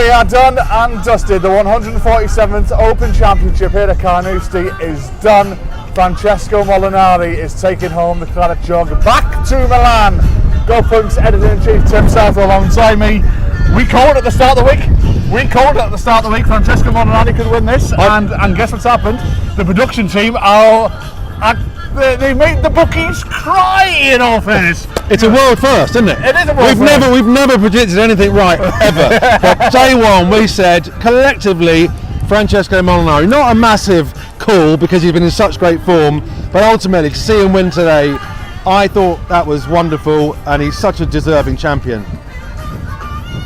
We are done and dusted. The 147th Open Championship here at Carnoustie is done. Francesco Molinari is taking home the claret jug back to Milan. GolfPunk's editor-in-chief Tim South alongside me. We called at the start of the week. Francesco Molinari could win this, and guess what's happened? The production team they made the bookies cry, in all fairness. It's a world first, isn't it? It is a world first. We've never predicted anything right, ever. But day one, we said, collectively, Francesco Molinari, not a massive call because he's been in such great form, but ultimately, to see him win today, I thought that was wonderful, and he's such a deserving champion.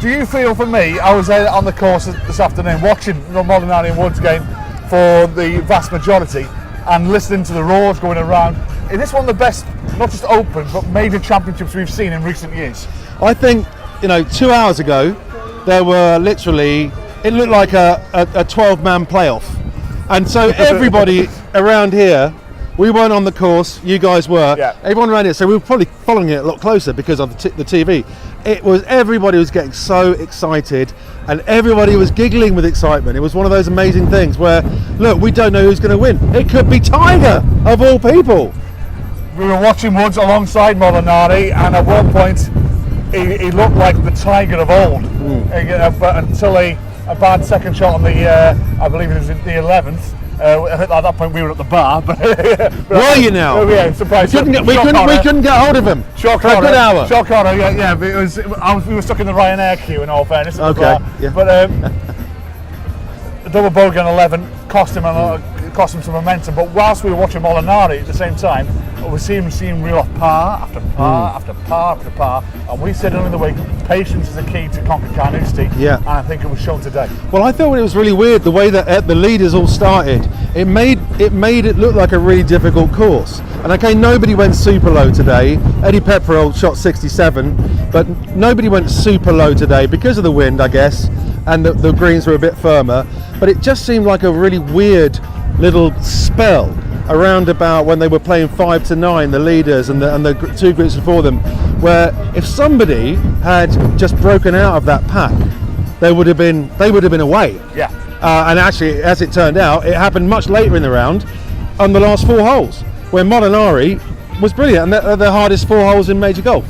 Do you feel, for me, I was on the course this afternoon watching the Molinari and Woods game for the vast majority, and listening to the roars going around. Is this one of the best, not just Open, but major championships we've seen in recent years? I think, 2 hours ago, there were literally, it looked like a 12-man playoff. And so everybody around here, we weren't on the course, you guys were, yeah. Everyone around here, so we were probably following it a lot closer because of the TV. Everybody was getting so excited, and everybody was giggling with excitement. It was one of those amazing things where, look, we don't know who's going to win. It could be Tiger, of all people. We were watching Woods alongside Molinari, and at one point, he looked like the Tiger of old. But until a bad second shot on the, I believe it was the 11th. At that point we were at the bar, but were you now? Yeah, surprised. We couldn't get hold of him for a good hour. Shock horror, yeah. But we were stuck in the Ryanair queue, in all fairness. At the bar. Yeah. But a double bogey on 11 cost him some momentum. But whilst we were watching Molinari at the same time, we see him reel off par after par after par after par, and we said earlier in the week, patience is the key to conquer Carnoustie. Yeah. And I think it was shown today. Well, I thought it was really weird the way that the leaders all started. It made it look like a really difficult course. And okay, nobody went super low today. Eddie Pepperell shot 67, but nobody went super low today because of the wind, I guess, and the greens were a bit firmer. But it just seemed like a really weird little spell around about when they were playing 5 to 9, the leaders and the two groups before them, where if somebody had just broken out of that pack, they would have been away. Yeah. And actually, as it turned out, it happened much later in the round on the last 4 holes, where Molinari was brilliant, and they're the hardest 4 holes in major golf.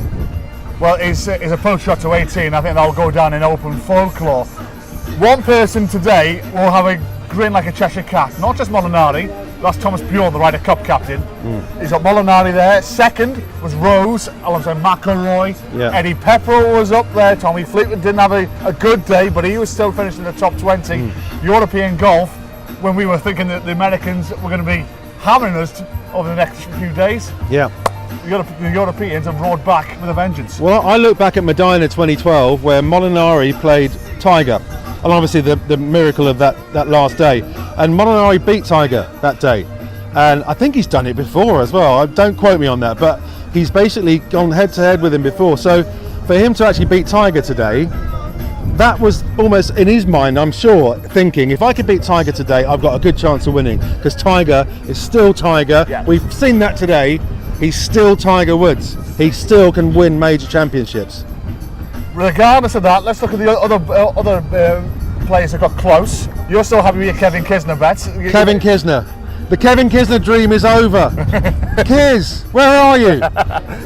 Well, his approach shot to 18, I think that'll go down in Open folklore. One person today will have a grin like a Cheshire cat, not just Molinari. That's Thomas Bjorn, the Ryder Cup captain. He's got Molinari there. Second was Rose alongside McIlroy. Yeah. Eddie Pepperell was up there. Tommy Fleetwood didn't have a good day, but he was still finishing in the top 20. European golf, when we were thinking that the Americans were going to be hammering us over the next few days. Yeah. The Europeans have roared back with a vengeance. Well, I look back at Medina 2012, where Molinari played Tiger, and obviously the miracle of that last day. And Molinari beat Tiger that day, and I think he's done it before as well. Don't quote me on that, but he's basically gone head to head with him before. So for him to actually beat Tiger today, that was almost in his mind, I'm sure, thinking, if I could beat Tiger today, I've got a good chance of winning, because Tiger is still Tiger. Yeah. We've seen that today. He's still Tiger Woods. He still can win major championships. Regardless of that, let's look at the other players that got close. You're still happy with your Kevin Kisner bets. Kevin Kisner. The Kevin Kisner dream is over. Kiz, where are you?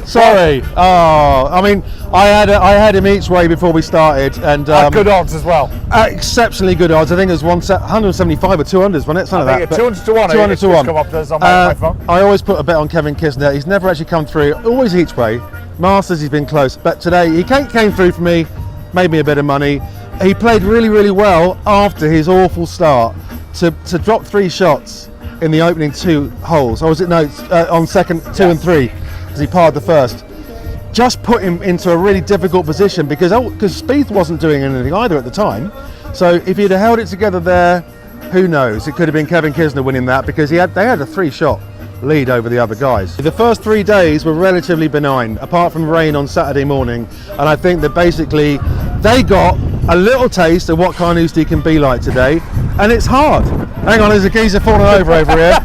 Sorry. Oh, I mean, I had him each way before we started, and good odds as well. Exceptionally good odds. I think it was 175 or 200s, wasn't it? Something like that. 200 to 1. 200 to 1. Come up on my phone. I always put a bet on Kevin Kisner. He's never actually come through. Always each way. Masters, he's been close, but today he came through for me. Made me a bit of money. He played really, really well after his awful start to drop 3 shots in the opening 2 holes. Or was it on second 2 and 3, as he parred the first. Just put him into a really difficult position because Spieth wasn't doing anything either at the time. So if he'd have held it together there, who knows? It could have been Kevin Kisner winning that, because they had a 3-shot lead over the other guys. The first 3 days were relatively benign, apart from rain on Saturday morning, and I think that basically they got a little taste of what Carnoustie can be like today, and it's hard. Hang on, there's a geezer falling over here.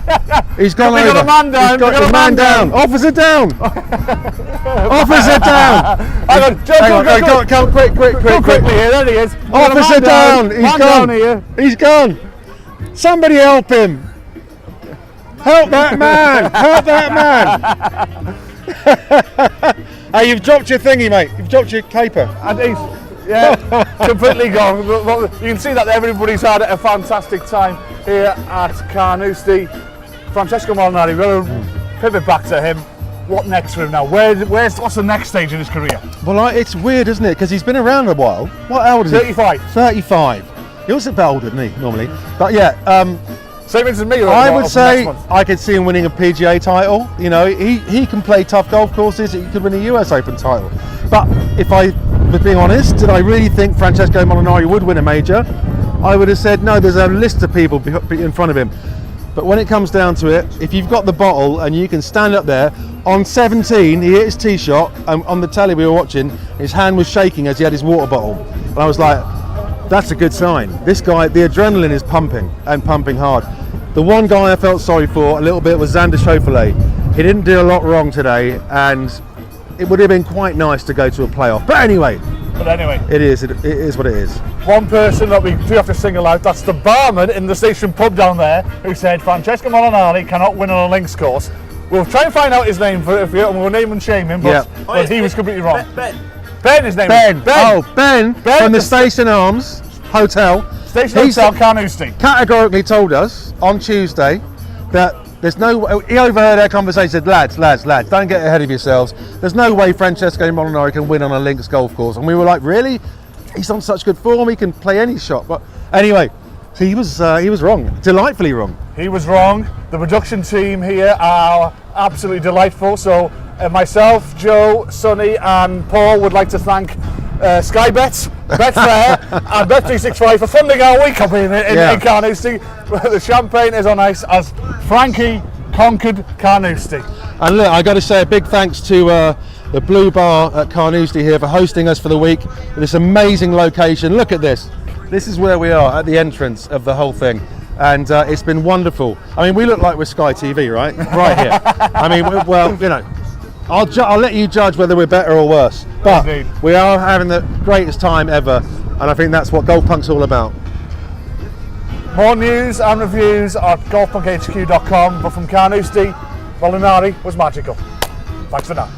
He's gone over. We got a man down. He's got a man down. Officer down. Officer down. Hang on, Joe, Come quick. quickly here. There he is. We got a Officer man down. He's Man gone. down here. He's gone. Somebody help him. Help that man. Help that man. Hey, you've dropped your thingy, mate. You've dropped your caper. And he's completely gone. You can see that everybody's had a fantastic time here at Carnoustie. Francesco Molinari, we're going to pivot back to him. What next for him now? What's the next stage in his career? Well, it's weird, isn't it? Because he's been around a while. What old is he? 35. 35. He was a bit older than he normally. But yeah, same as me. I would say I could see him winning a PGA title. You know, he can play tough golf courses. He could win a US Open title. But if I was being honest, did I really think Francesco Molinari would win a major? I would have said no. There's a list of people in front of him. But when it comes down to it, if you've got the bottle and you can stand up there, on 17 he hit his tee shot, and on the telly we were watching, his hand was shaking as he had his water bottle. And I was like, that's a good sign. This guy, the adrenaline is pumping and pumping hard. The one guy I felt sorry for a little bit was Xander Schauffele. He didn't do a lot wrong today, and it would have been quite nice to go to a playoff. But anyway, it is what it is. One person that we do have to single out, that's the barman in the station pub down there, who said Francesco Molinari cannot win on a links course. We'll try and find out his name and we'll name and shame him, but he was completely wrong. Ben, his name is Ben. Oh, Ben from the Station Arms Hotel. Station Hotel, Carnoustie. Categorically told us on Tuesday that there's no. He overheard our conversation. Said, lads, don't get ahead of yourselves. There's no way Francesco Molinari can win on a links golf course. And we were like, really? He's on such good form. He can play any shot. But anyway, he was wrong. Delightfully wrong. He was wrong. The production team here are absolutely delightful. So myself, Joe, Sonny, and Paul would like to thank Sky Bets, Betfair, and Bet365 for funding our week up in Carnoustie. The champagne is on ice as Frankie conquered Carnoustie. And look, I got to say a big thanks to the Blue Bar at Carnoustie here for hosting us for the week. This amazing location. Look at this. This is where we are at the entrance of the whole thing. And it's been wonderful. I mean, we look like we're Sky TV, right? Right here. I mean, well, you know, I'll let you judge whether we're better or worse. But Indeed. We are having the greatest time ever. And I think that's what GolfPunk's all about. More news and reviews at golfpunkhq.com. But from Carnoustie, Molinari was magical. Thanks for now.